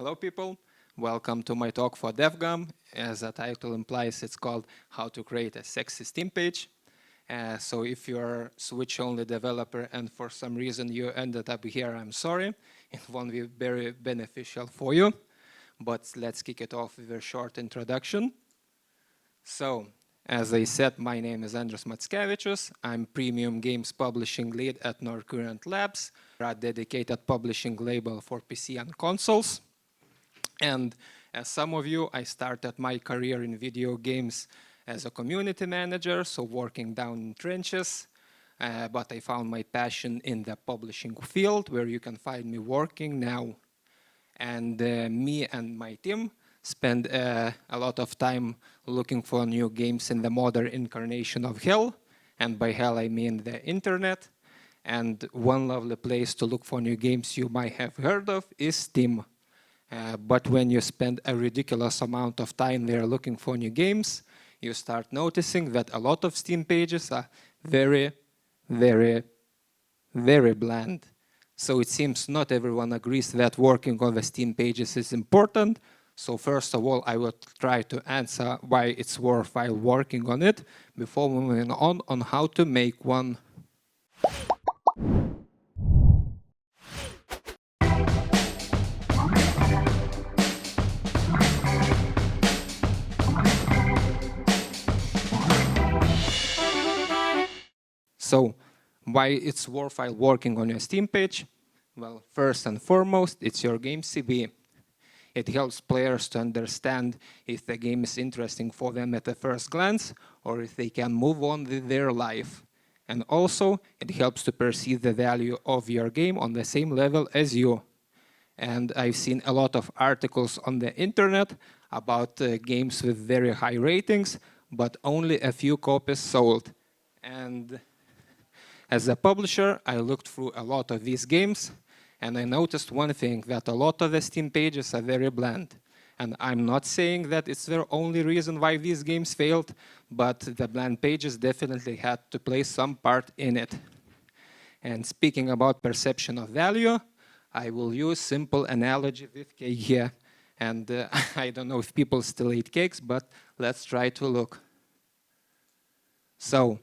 Hello people, welcome to my talk for DevGAMM. As the title implies, it's called How to Create a Sexy Steam Page. So if you're a Switch-only developer and for some reason you ended up here, I'm sorry. It won't be very beneficial for you. But let's kick it off with a short introduction. So, as I said, my name is Andrius Mackevičius. I'm Premium Games Publishing Lead at Nordcurrent Labs, a dedicated publishing label for PC and consoles. And as some of you, I started my career in video games as a community manager, so working down in trenches. But I found my passion in the publishing field, where you can find me working now. And me and my team spend a lot of time looking for new games in the modern incarnation of hell. And by hell, I mean the internet. And one lovely place to look for new games you might have heard of is Steam. But when you spend a ridiculous amount of time there looking for new games, you start noticing that a lot of Steam pages are very, very, very bland. So it seems not everyone agrees that working on the Steam pages is important. So first of all, I will try to answer why it's worthwhile working on it before moving on how to make one. So, why it's worthwhile working on your Steam page? Well, first and foremost, it's your game CV. It helps players to understand if the game is interesting for them at the first glance, or if they can move on with their life. And also, it helps to perceive the value of your game on the same level as you. And I've seen a lot of articles on the internet about games with very high ratings, but only a few copies sold. And as a publisher, I looked through a lot of these games, and I noticed one thing, that a lot of the Steam pages are very bland. And I'm not saying that it's the only reason why these games failed, but the bland pages definitely had to play some part in it. And speaking about perception of value, I will use simple analogy with cake here. And I don't know if people still eat cakes, but let's try to look. So,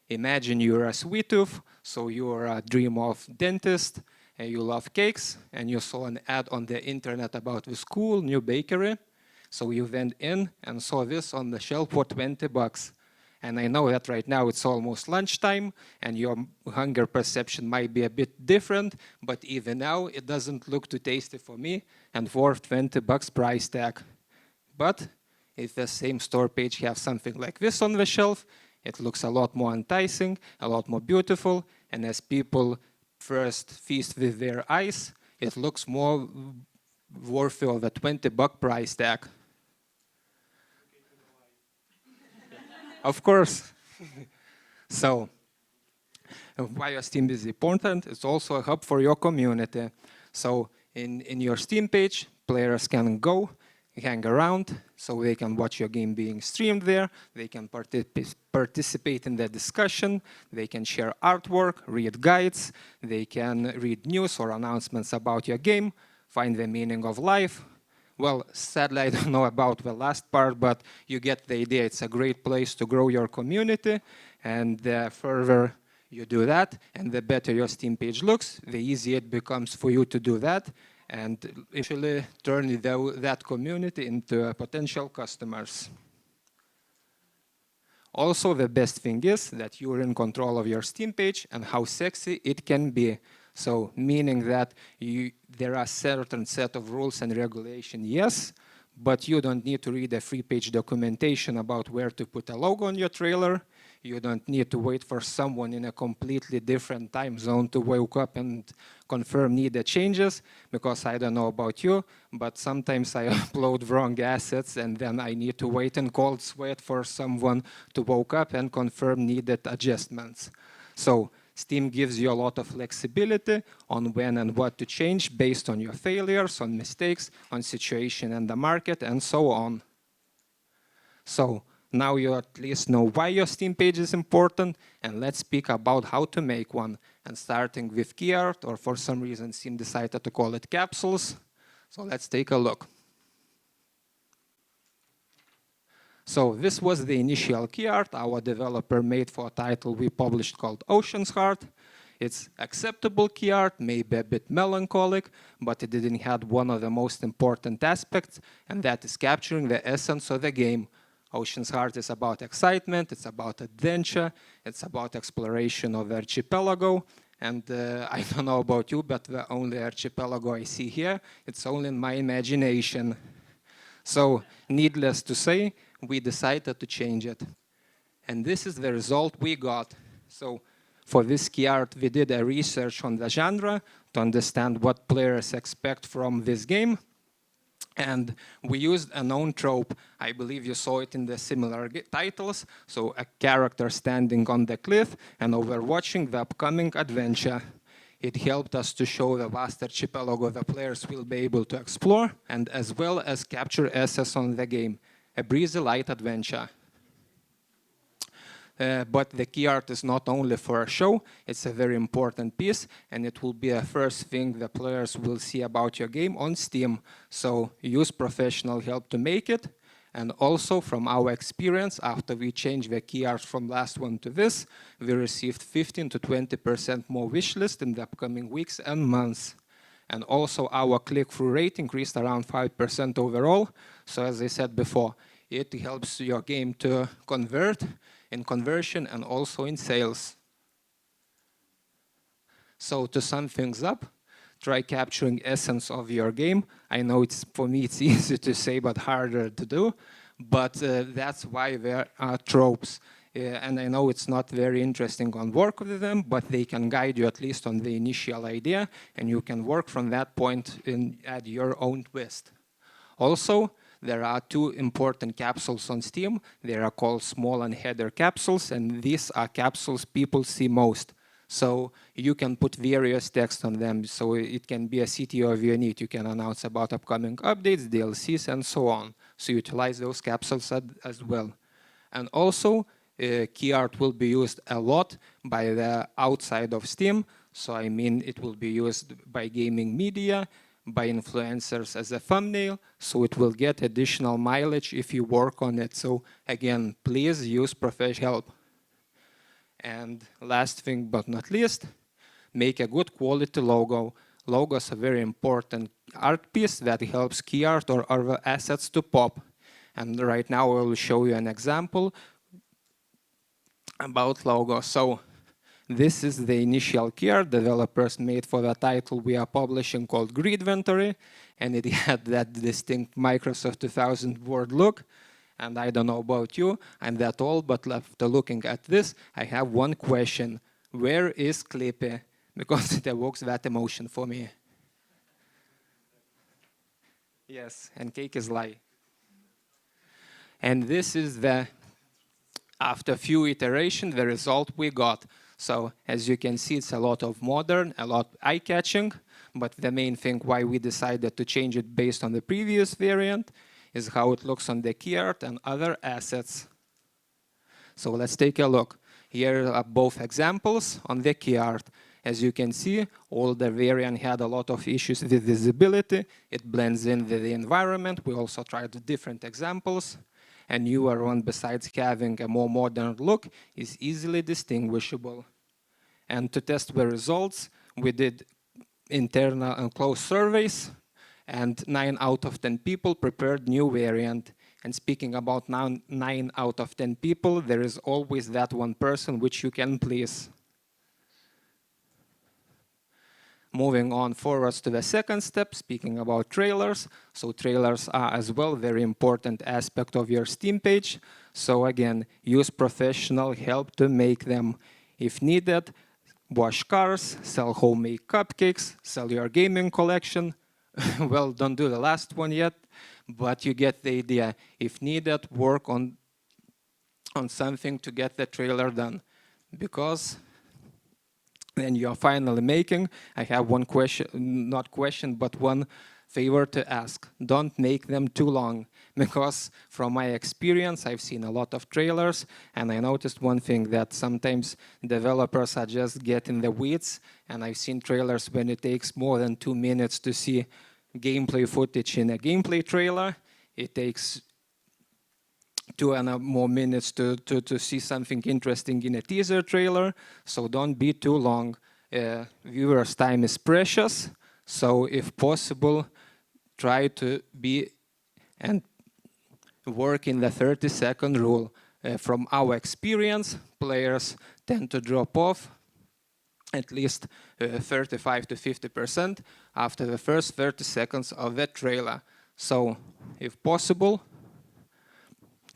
imagine you're a sweet tooth, so you're a dream of dentist, and you love cakes, and you saw an ad on the internet about this cool new bakery. So you went in and saw this on the shelf for 20 bucks. And I know that right now it's almost lunchtime, and your hunger perception might be a bit different, but even now it doesn't look too tasty for me and worth 20 bucks price tag. But if the same store page has something like this on the shelf, it looks a lot more enticing, a lot more beautiful, and as people first feast with their eyes, it looks more worthy of a 20-buck price tag. Of course. So, why your Steam is important? It's also a hub for your community. So, in your Steam page, players can go, hang around, so they can watch your game being streamed there, they can participate in the discussion, they can share artwork, read guides, they can read news or announcements about your game, find the meaning of life. Well, sadly, I don't know about the last part, but you get the idea. It's a great place to grow your community, and the further you do that, and the better your Steam page looks, the easier it becomes for you to do that, and actually turn that community into potential customers. Also, the best thing is that you're in control of your Steam page and how sexy it can be. So, meaning that there are certain set of rules and regulation, yes, but you don't need to read a 3-page documentation about where to put a logo on your trailer. You don't need to wait for someone in a completely different time zone to wake up and confirm needed changes, because I don't know about you, but sometimes I upload wrong assets and then I need to wait in cold sweat for someone to wake up and confirm needed adjustments. So Steam gives you a lot of flexibility on when and what to change based on your failures, on mistakes, on situation and the market, and so on. So now you at least know why your Steam page is important, and let's speak about how to make one. And starting with key art, or for some reason Steam decided to call it capsules. So let's take a look. So this was the initial key art our developer made for a title we published called Ocean's Heart. It's acceptable key art, maybe a bit melancholic, but it didn't have one of the most important aspects, and that is capturing the essence of the game. Ocean's Heart is about excitement, it's about adventure, it's about exploration of the archipelago, and I don't know about you, but the only archipelago I see here, it's only in my imagination. So, needless to say, we decided to change it. And this is the result we got. So, for this key art, we did a research on the genre to understand what players expect from this game. And we used a known trope. I believe you saw it in the similar titles. So a character standing on the cliff and overwatching the upcoming adventure. It helped us to show the vast archipelago the players will be able to explore, and as well as capture assets on the game. A breezy light adventure. But the key art is not only for a show, it's a very important piece, and it will be the first thing the players will see about your game on Steam. So use professional help to make it. And also from our experience, after we changed the key art from last one to this, we received 15 to 20% more wishlist in the upcoming weeks and months. And also our click-through rate increased around 5% overall. So as I said before, it helps your game to convert in conversion and also in sales. So to sum things up, try capturing essence of your game. I know for me it's easy to say but harder to do, but that's why there are tropes. And I know it's not very interesting on work with them, but they can guide you at least on the initial idea, and you can work from that point and add your own twist. Also, there are two important capsules on Steam. They are called small and header capsules, and these are capsules people see most. So you can put various text on them. So it can be a CTO of your need. You can announce about upcoming updates, DLCs, and so on. So utilize those capsules as well. And also, key art will be used a lot by the outside of Steam. So I mean, it will be used by gaming media, by influencers as a thumbnail, so it will get additional mileage if you work on it. So again, please use professional help. And last thing but not least, make a good quality logo. Logos are very important art piece that helps key art or other assets to pop. And right now I will show you an example about logo. So this is the initial key art developers made for the title we are publishing called Gridventory, and it had that distinct Microsoft 2000 Word look. And I don't know about you, I'm that old, but after looking at this, I have one question. Where is Clippy? Because it evokes that emotion for me. Yes, and cake is lie. And this is after a few iterations, the result we got. So as you can see, it's a lot of modern, a lot eye-catching, but the main thing why we decided to change it based on the previous variant is how it looks on the key art and other assets. So let's take a look. Here are both examples on the key art. As you can see, older variant had a lot of issues with visibility. It blends in with the environment. We also tried different examples. A newer one, besides having a more modern look, is easily distinguishable. And to test the results, we did internal and closed surveys, and 9 out of 10 people prepared new variant. And speaking about 9 out of 10 people, there is always that one person which you can please. Moving on forwards to the second step, speaking about trailers. So trailers are as well very important aspect of your Steam page. So again, use professional help to make them. If needed, wash cars, sell homemade cupcakes, sell your gaming collection. Well, don't do the last one yet, but you get the idea. If needed, work on something to get the trailer done. Because then you're finally making, I have one question, not question, but one favor to ask. Don't make them too long, because from my experience, I've seen a lot of trailers, and I noticed one thing, that sometimes developers are just getting the weeds, and I've seen trailers when it takes more than 2 minutes to see gameplay footage in a gameplay trailer. It takes 2 more minutes to see something interesting in a teaser trailer, so don't be too long. Viewers' time is precious, so if possible, try to be and work in the 30-second rule. From our experience, players tend to drop off at least 35 to 50% after the first 30 seconds of the trailer. So, if possible,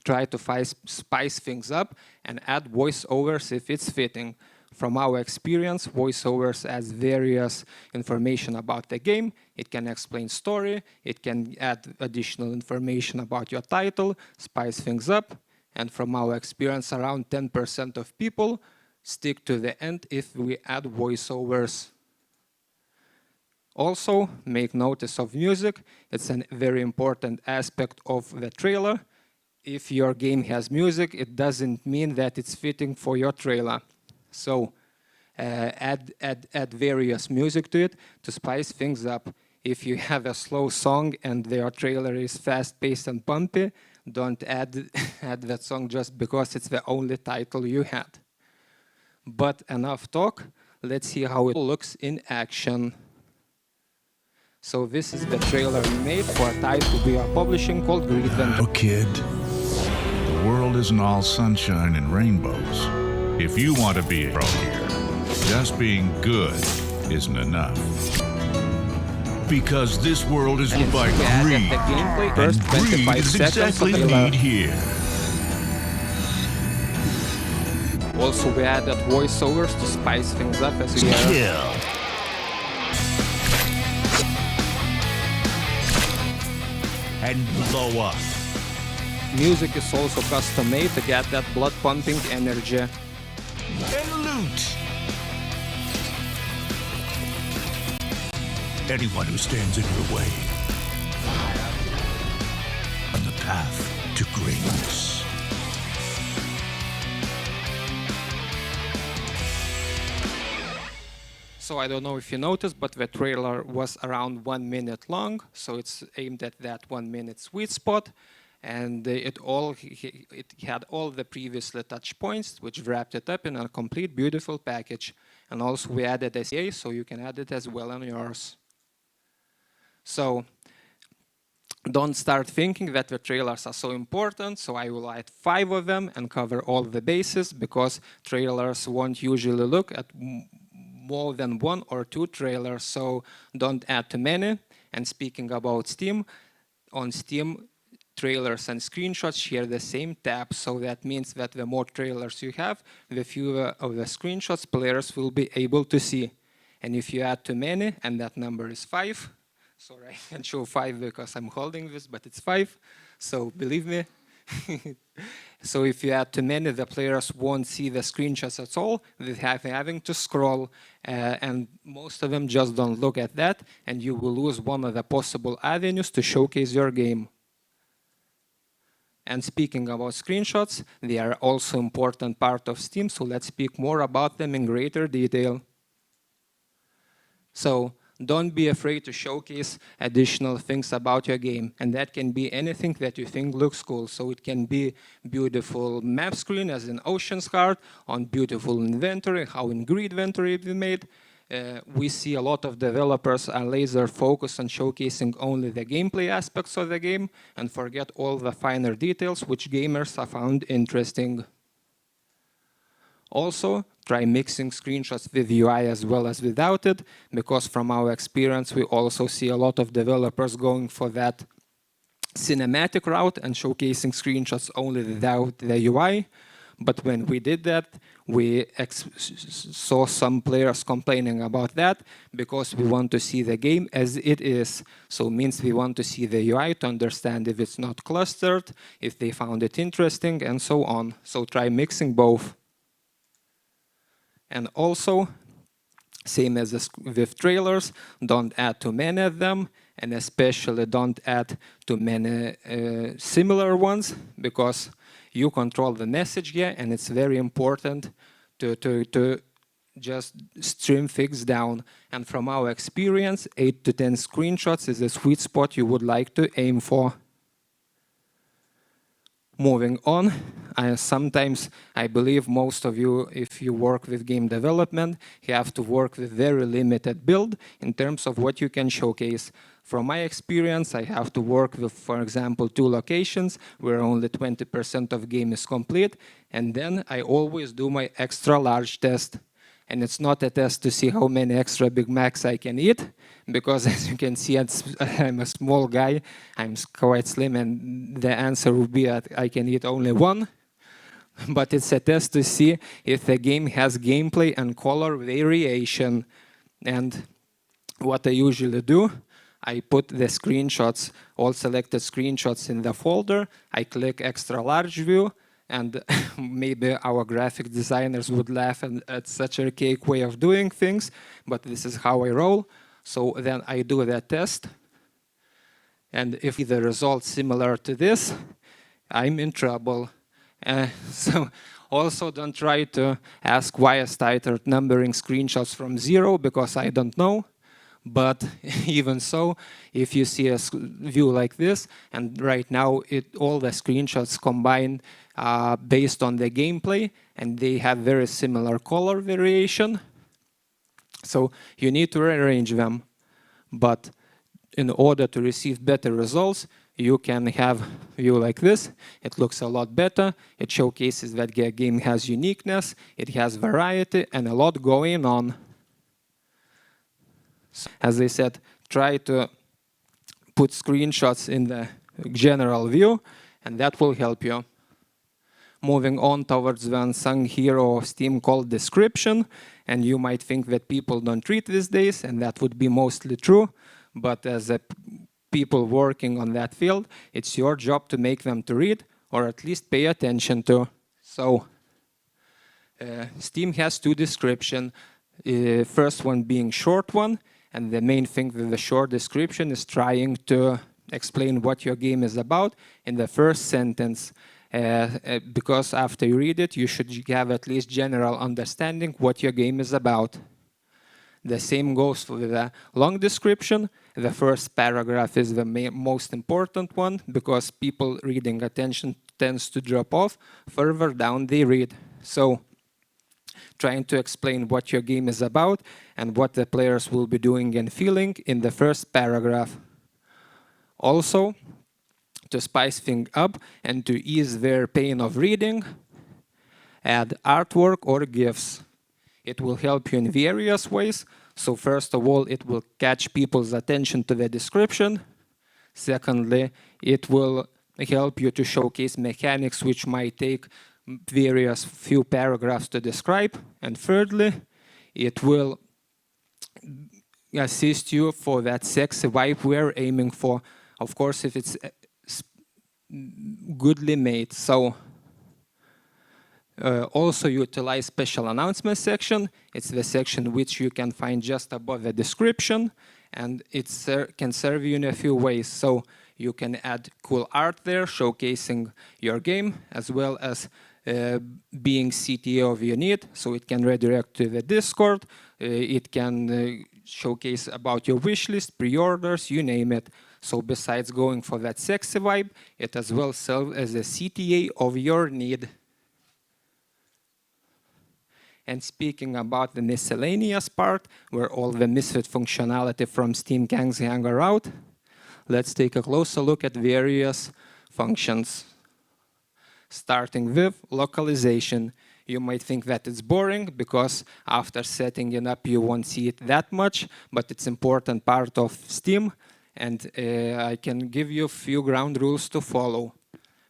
try to spice things up and add voiceovers if it's fitting. From our experience, voiceovers adds various information about the game. It can explain story, it can add additional information about your title, spice things up. And from our experience, around 10% of people stick to the end if we add voiceovers. Also, make notice of music. It's a very important aspect of the trailer. If your game has music, it doesn't mean that it's fitting for your trailer. So add various music to it to spice things up. If you have a slow song and your trailer is fast-paced and bumpy, don't add that song just because it's the only title you had. But enough talk. Let's see how it looks in action. So this is the trailer we made for a title we are publishing called Gamedev. Oh, kid, the world isn't all sunshine and rainbows. If you want to be a pro here, just being good isn't enough. Because this world is ruled by greed, and greed is exactly what we need here. Also, we added voiceovers to spice things up as we Kill. And blow up. Music is also custom made to get that blood pumping energy. And loot. Anyone who stands in your way on the path to greatness. So I don't know if you noticed, but the trailer was around 1 minute long, so it's aimed at that 1 minute sweet spot, and it had all the previously touch points, which wrapped it up in a complete beautiful package. And also we added SEA, so you can add it as well on yours. So don't start thinking that the trailers are so important, so I will add 5 of them and cover all the bases, because trailers won't usually look at more than 1 or 2 trailers, so don't add too many. And speaking about Steam, on Steam, trailers and screenshots share the same tab, so that means that the more trailers you have, the fewer of the screenshots players will be able to see. And if you add too many, and that number is 5, sorry, I can't show 5 because I'm holding this, but it's 5, so believe me. So if you add too many, the players won't see the screenshots at all. They have having to scroll, and most of them just don't look at that, and you will lose one of the possible avenues to showcase your game. And speaking about screenshots, they are also an important part of Steam, so let's speak more about them in greater detail. So don't be afraid to showcase additional things about your game, and that can be anything that you think looks cool. So it can be beautiful map screen as in Ocean's Heart, on beautiful inventory, how in Grid inventory we made. We see a lot of developers are laser focused on showcasing only the gameplay aspects of the game and forget all the finer details which gamers have found interesting. Also, try mixing screenshots with UI as well as without it, because from our experience we also see a lot of developers going for that cinematic route and showcasing screenshots only without the UI. But when we did that, we saw some players complaining about that, because we want to see the game as it is. So it means we want to see the UI to understand if it's not clustered, if they found it interesting, and so on. So try mixing both. And also, same as with trailers, don't add too many of them, and especially don't add too many similar ones, because you control the message here, and it's very important to just trim things down. And from our experience, 8 to 10 screenshots is the sweet spot you would like to aim for. Moving on, sometimes I believe most of you, if you work with game development, you have to work with very limited build in terms of what you can showcase. From my experience, I have to work with, for example, 2 locations where only 20% of game is complete, and then I always do my extra large test. And it's not a test to see how many extra Big Macs I can eat, because as you can see, I'm a small guy, I'm quite slim, and the answer would be that I can eat only 1. But it's a test to see if the game has gameplay and color variation. And what I usually do, I put the screenshots, all selected screenshots in the folder, I click extra large view, and maybe our graphic designers would laugh at such an archaic way of doing things, but this is how I roll. So then I do that test, and if the result's similar to this, I'm in trouble. So also don't try to ask why I started numbering screenshots from 0, because I don't know. But even so, if you see a view like this, and right now all the screenshots combined based on the gameplay, and they have very similar color variation. So you need to rearrange them. But in order to receive better results, you can have a view like this. It looks a lot better. It showcases that the game has uniqueness, it has variety, and a lot going on. As I said, try to put screenshots in the general view, and that will help you. Moving on towards the unsung hero of Steam called description, and you might think that people don't read these days, and that would be mostly true, but as a people working on that field, it's your job to make them to read, or at least pay attention to. So, Steam has 2 descriptions, first one being short one, and the main thing with the short description is trying to explain what your game is about in the first sentence. Because after you read it, you should have at least general understanding what your game is about. The same goes for the long description. The first paragraph is the most important one, because people reading attention tends to drop off. Further down they read. So, trying to explain what your game is about and what the players will be doing and feeling in the first paragraph. Also, to spice things up and to ease their pain of reading, add artwork or GIFs. It will help you in various ways. So first of all, it will catch people's attention to the description. Secondly, it will help you to showcase mechanics which might take various few paragraphs to describe. And thirdly, it will assist you for that sexy vibe we're aiming for. Of course, if it's goodly made. So also utilize special announcement section. It's the section which you can find just above the description, and it can serve you in a few ways. So you can add cool art there showcasing your game, as well as being CTA of your need, so it can redirect to the Discord, it can showcase about your wish list, pre-orders, you name it. So besides going for that sexy vibe, it as well serves as a CTA of your need. And speaking about the miscellaneous part, where all the misfit functionality from Steam can hang out, let's take a closer look at various functions. Starting with localization. You might think that it's boring because after setting it up you won't see it that much, but it's an important part of Steam, and I can give you a few ground rules to follow.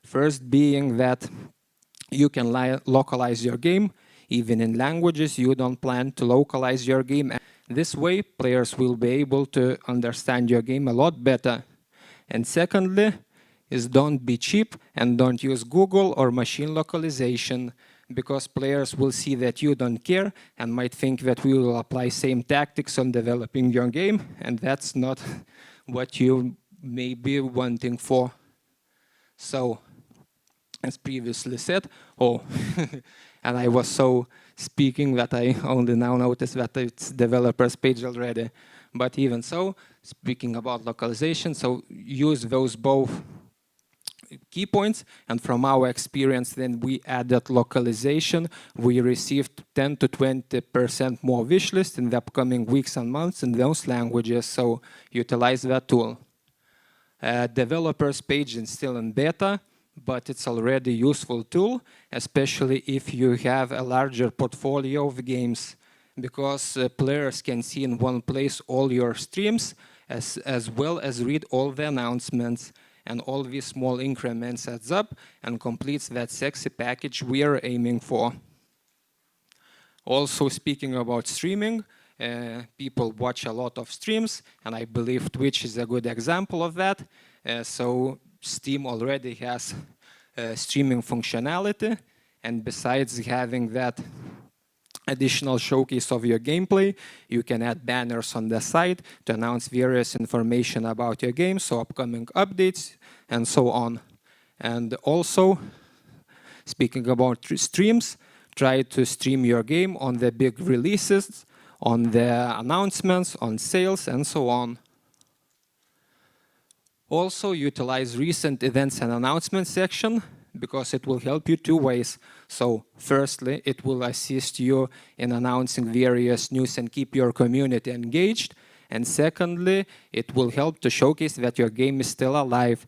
First being that you can localize your game even in languages you don't plan to localize your game. This way players will be able to understand your game a lot better. And secondly, is don't be cheap and don't use Google or machine localization, because players will see that you don't care and might think that we will apply same tactics on developing your game, and that's not what you may be wanting for. So, as previously said, And I was so speaking that I only now noticed that it's developer's page already. But even so, speaking about localization, so use those both key points, and from our experience, then we added localization. We received 10 to 20% more wish list in the upcoming weeks and months in those languages, so utilize that tool. Developers page is still in beta, but it's already a useful tool, especially if you have a larger portfolio of games, because players can see in one place all your streams, as well as read all the announcements, and all these small increments adds up and completes that sexy package we are aiming for. Also, speaking about streaming, people watch a lot of streams, and I believe Twitch is a good example of that. So Steam already has streaming functionality, and besides having that additional showcase of your gameplay, you can add banners on the site to announce various information about your game, so upcoming updates and so on. And also, speaking about streams, try to stream your game on the big releases, on the announcements, on sales, and so on. Also, utilize recent events and announcements section, because it will help you two ways. So firstly, it will assist you in announcing various news and keep your community engaged. And secondly, it will help to showcase that your game is still alive.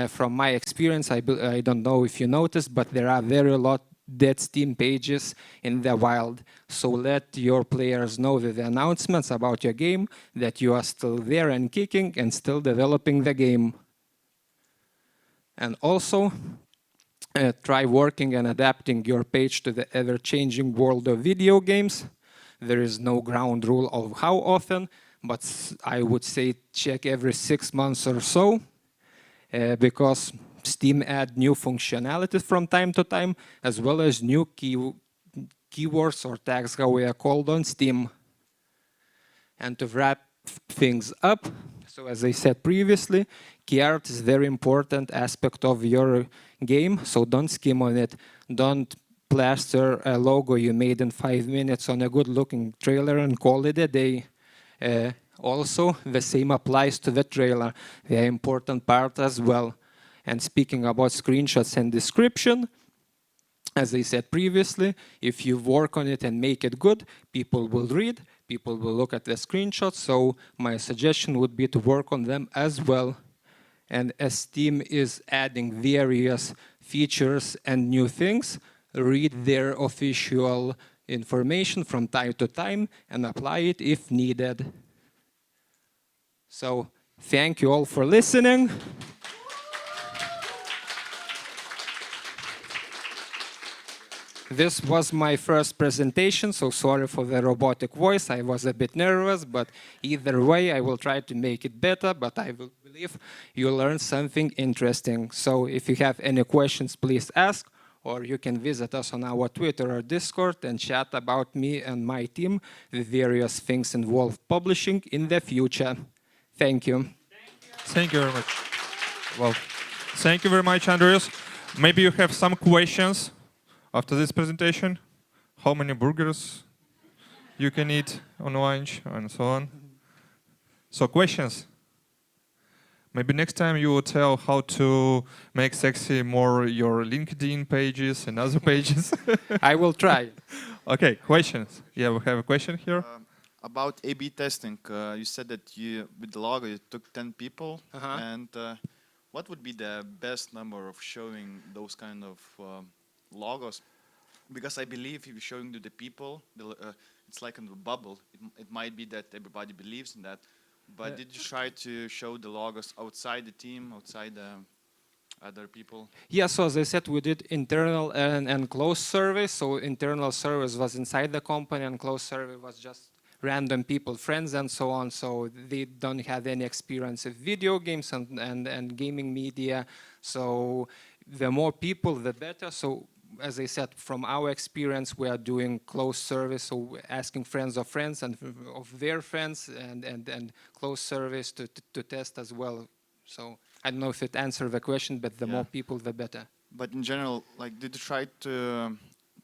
From my experience, I don't know if you noticed, but there are very lot dead Steam pages in the wild. So let your players know with the announcements about your game that you are still there and kicking and still developing the game. And also, try working and adapting your page to the ever-changing world of video games. There is no ground rule of how often, but I would say check every 6 months or so, because Steam adds new functionalities from time to time, as well as new keywords or tags, how we are called on Steam. And to wrap things up, so as I said previously, key art is a very important aspect of your game, so don't skim on it. Don't plaster a logo you made in 5 minutes on a good-looking trailer and call it a day. Also, the same applies to the trailer, the important part as well. And speaking about screenshots and description, as I said previously, if you work on it and make it good, people will read, people will look at the screenshots, so my suggestion would be to work on them as well. And as Steam is adding various features and new things, read their official information from time to time and apply it if needed. So, thank you all for listening. This was my first presentation, so sorry for the robotic voice. I was a bit nervous, but either way, I will try to make it better, but I will believe you learned something interesting. So if you have any questions, please ask, or you can visit us on our Twitter or Discord and chat about me and my team with various things involved publishing in the future. Thank you. Thank you very much. Well, thank you very much, Andrius. Maybe you have some questions after this presentation. How many burgers you can eat on lunch and so on. So questions. Maybe next time you will tell how to make sexy more your LinkedIn pages and other pages. I will try. Okay, questions. Yeah, we have a question here. About A/B testing, you said that you, with the logo, you took 10 people. And what would be the best number of showing those kind of logos? Because I believe if you're showing to the people, it's like in a bubble. It might be that everybody believes in that. But did you try to show the logos outside the team, outside other people? Yeah, so as I said, we did internal and closed surveys. So internal surveys was inside the company, and closed survey was just random people, friends, and so on. So they don't have any experience with video games and gaming media. So the more people, the better. So as I said, from our experience, we are doing closed surveys, so asking friends of friends and of their friends, and closed surveys to test as well. So I don't know if it answered the question, but the more people, the better. But in general, like, did you try to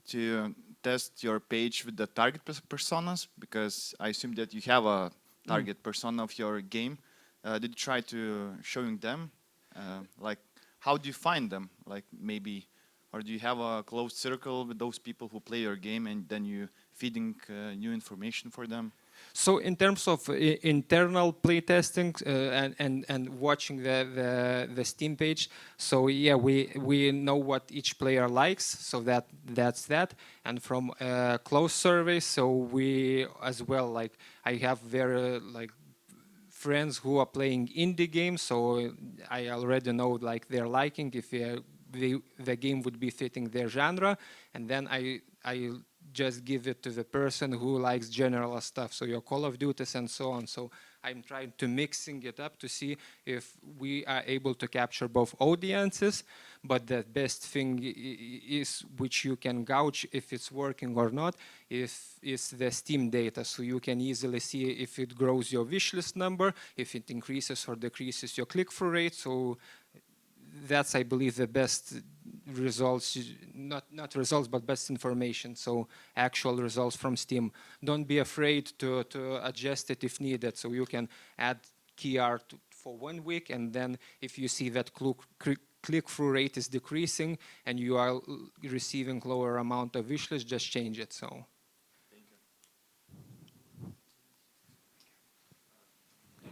to test your page with the target personas? Because I assume that you have a target persona of your game. Did you try to showing them? Like, how do you find them? Like maybe, or do you have a closed circle with those people who play your game and then you feeding new information for them? So in terms of internal playtesting and watching the Steam page, so yeah, we know what each player likes, so that's that. And from close surveys, so we as well, like I have very like friends who are playing indie games, so I already know like their liking if the game would be fitting their genre, and then I just give it to the person who likes general stuff, so your Call of Duties and so on. So I'm trying to mixing it up to see if we are able to capture both audiences, but the best thing is which you can gauge if it's working or not is the Steam data, so you can easily see if it grows your wishlist number, if it increases or decreases your click-through rate. So that's, I believe, the best results, not results, but best information. So actual results from Steam. Don't be afraid to adjust it if needed. So you can add key art for 1 week, and then if you see that click-through rate is decreasing and you are receiving lower amount of wishlist, just change it. So. Thank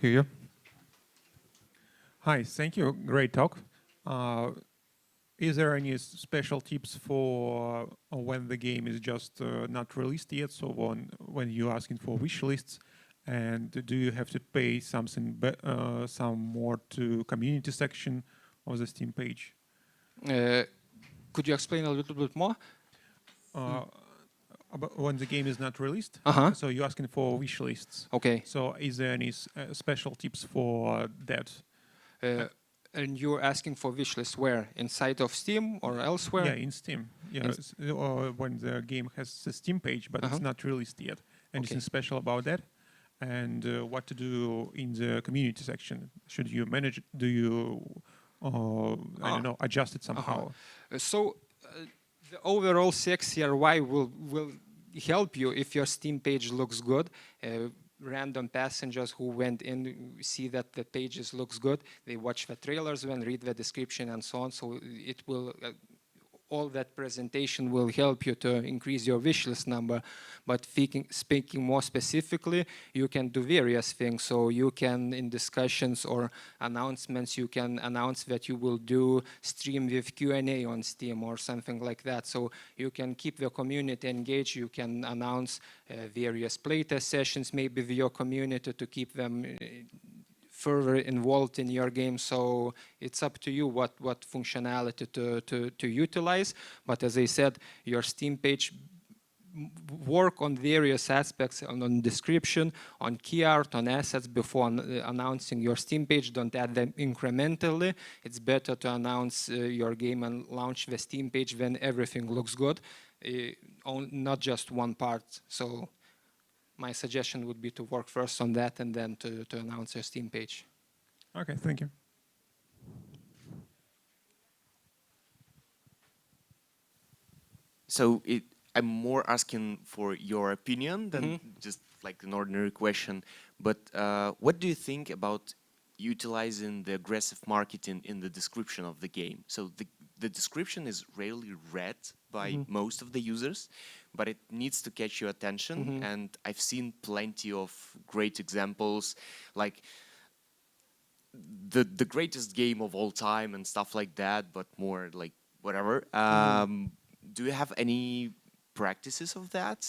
you. Here. Hi, thank you. Great talk. Is there any special tips for when the game is just not released yet? So when you're asking for wish lists, and do you have to pay something, some more to community section of the Steam page? Could you explain a little bit more? About when the game is not released, so you're asking for wish lists. Okay. So is there any special tips for that? And you're asking for wishlist where? Inside of Steam or elsewhere? Yeah, in Steam. Yeah, or when the game has a Steam page, but it's not released yet. Anything special about that? And what to do in the community section? Should you manage? Do you, I don't know, adjust it somehow? So the overall CXCRY will help you if your Steam page looks good. Random passengers who went in see that the pages looks good. They watch the trailers, when read the description and so on. So it will all that presentation will help you to increase your wishlist number. But speaking more specifically, you can do various things. So you can, in discussions or announcements, you can announce that you will do stream with Q&A on Steam or something like that. So you can keep the community engaged. You can announce various playtest sessions maybe with your community to keep them further involved in your game. So it's up to you what functionality to utilize. But as I said, your Steam page work on various aspects, on description, on key art, on assets before announcing your Steam page. Don't add them incrementally. It's better to announce your game and launch the Steam page when everything looks good, not just one part. So my suggestion would be to work first on that and then to announce your Steam page. Okay, thank you. So I'm more asking for your opinion than just like an ordinary question. But what do you think about utilizing the aggressive marketing in the description of the game? So the description is rarely read by most of the users, but it needs to catch your attention. And I've seen plenty of great examples, like the greatest game of all time and stuff like that, but more like whatever. Do you have any practices of that?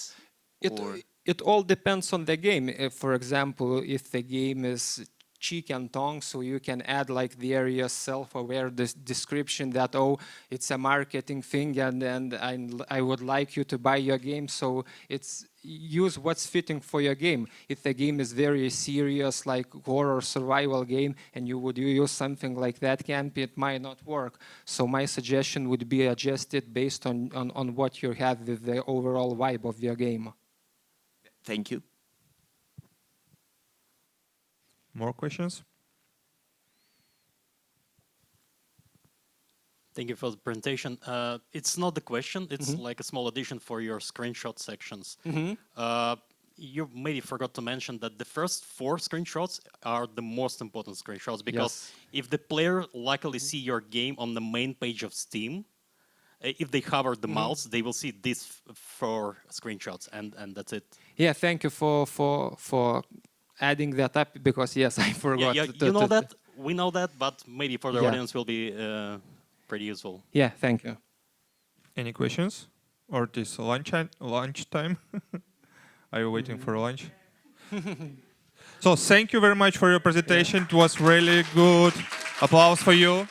It all depends on the game. If, for example, if the game is cheek and tongue, so you can add like various self-aware description that, oh, it's a marketing thing and I would like you to buy your game. So it's use what's fitting for your game. If the game is very serious, like horror survival game, and you would use something like that campy, it might not work. So my suggestion would be adjusted based on what you have with the overall vibe of your game. Thank you. More questions? Thank you for the presentation. It's not the question, it's like a small addition for your screenshot sections. You maybe forgot to mention that the first 4 screenshots are the most important screenshots, because if the player luckily see your game on the main page of Steam, if they hover the mouse, they will see these 4 screenshots, and that's it. Yeah, thank you for adding that up, because yes, I forgot. Yeah, you know that, we know that, but maybe for the audience will be pretty useful. Yeah, thank you. Any questions? Or this lunch time? Are you waiting for lunch? So thank you very much for your presentation. It was really good. Applause for you.